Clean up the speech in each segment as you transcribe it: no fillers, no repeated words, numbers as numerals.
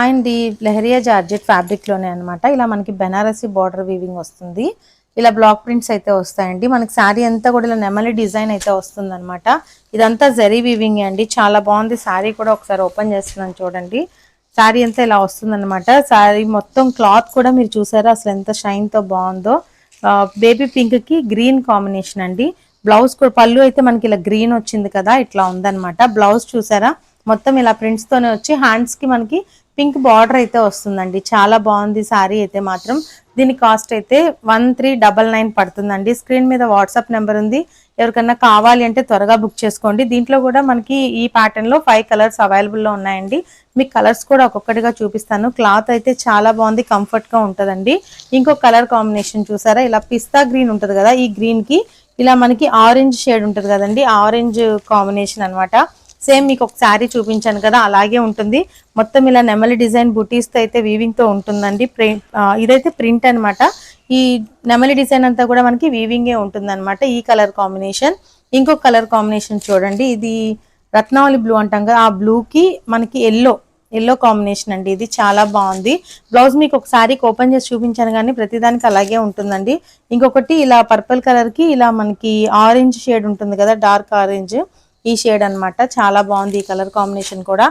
And ఈ leheriya georgette fabric లోనే అనమాట. ఇలా మనకి బెనారసీ బార్డర్ వీవింగ్ వస్తుంది. ఇలా బ్లాక్ ప్రింట్స్ అయితే వస్తాయండి. మనకి శారీ అంతా కూడా ఇలా నెమలి డిజైన్ అయితే వస్తుంది అనమాట. ఇదంతా జరీ వీవింగ్ అండి. చాలా బాగుంది శారీ కూడా. ఒకసారి ఓపెన్ చేస్తున్నాను చూడండి. శారీ అంతా ఇలా వస్తుంది అనమాట. శారీ మొత్తం క్లాత్ కూడా మీరు చూసారా అసలు ఎంత షైన్ తో బాగుందో. బేబీ పింక్ కి గ్రీన్ కాంబినేషన్ అండి. బ్లౌజ్ కూడా పళ్ళు అయితే మనకి ఇలా గ్రీన్ వచ్చింది కదా, ఇట్లా ఉందన్నమాట. బ్లౌజ్ చూసారా మొత్తం ఇలా ప్రింట్స్ తోనే వచ్చి హ్యాండ్స్ కి మనకి పింక్ బార్డర్ అయితే వస్తుందండి. చాలా బాగుంది శారీ అయితే మాత్రం. దీని కాస్ట్ అయితే 1399 పడుతుందండి. స్క్రీన్ మీద వాట్సాప్ నెంబర్ ఉంది. ఎవరికన్నా కావాలి అంటే త్వరగా బుక్ చేసుకోండి. దీంట్లో కూడా మనకి ఈ ప్యాటర్న్ లో 5 కలర్స్ అవైలబుల్ లో ఉన్నాయండి. మీకు కలర్స్ కూడా ఒక్కొక్కటిగా చూపిస్తాను. క్లాత్ అయితే చాలా బాగుంది, కంఫర్ట్ గా ఉంటదండి. ఇంకో కలర్ కాంబినేషన్ చూసారా, ఇలా పిస్తా గ్రీన్ ఉంటది కదా, ఈ గ్రీన్ కి ఇలా మనకి ఆరెంజ్ షేడ్ ఉంటది కదండి, ఆరెంజ్ కాంబినేషన్ అన్నమాట. సేమ్ మీకు ఒక శారీ చూపించాను కదా అలాగే ఉంటుంది. మొత్తం ఇలా నెమలి డిజైన్ బుటీస్ తో అయితే వీవింగ్ తో ఉంటుందండి. ఇదైతే ప్రింట్ అన్నమాట. ఈ నెమలి డిజైన్ అంతా కూడా మనకి వీవింగే ఉంటుంది అనమాట. ఈ కలర్ కాంబినేషన్. ఇంకొక కలర్ కాంబినేషన్ చూడండి, ఇది రత్నావళి బ్లూ అంటాం కదా, ఆ బ్లూ కి మనకి ఎల్లో కాంబినేషన్ అండి. ఇది చాలా బాగుంది. బ్లౌజ్ మీకు ఒక శారీకి ఓపెన్ చేసి చూపించాను కానీ ప్రతిదానికి అలాగే ఉంటుందండి. ఇంకొకటి ఇలా పర్పుల్ కలర్ కి ఇలా మనకి ఆరెంజ్ షేడ్ ఉంటుంది కదా, డార్క్ ఆరెంజ్, ఈ షేడ్ అన్నమాట. చాలా బాగుంది ఈ కలర్ కాంబినేషన్ కూడా.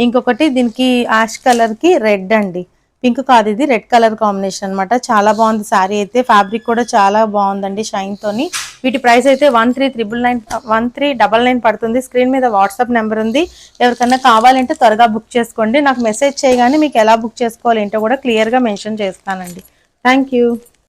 ఇంకొకటి దీనికి యాష్ కలర్ కి రెడ్ అండి, పింక్ కాదు ఇది రెడ్ కలర్ కాంబినేషన్ అన్నమాట. చాలా బాగుంది శారీ అయితే. ఫ్యాబ్రిక్ కూడా చాలా బాగుందండి షైన్ తోని. వీటి ప్రైస్ అయితే 1399 పడుతుంది. స్క్రీన్ మీద వాట్సాప్ నెంబర్ ఉంది. ఎవరికన్నా కావాలంటే త్వరగా బుక్ చేసుకోండి. నాకు మెసేజ్ చేయగానే మీకు ఎలా బుక్ చేసుకోవాలి ఏంటో కూడా క్లియర్ గా మెన్షన్ చేస్తానండి. Thank you.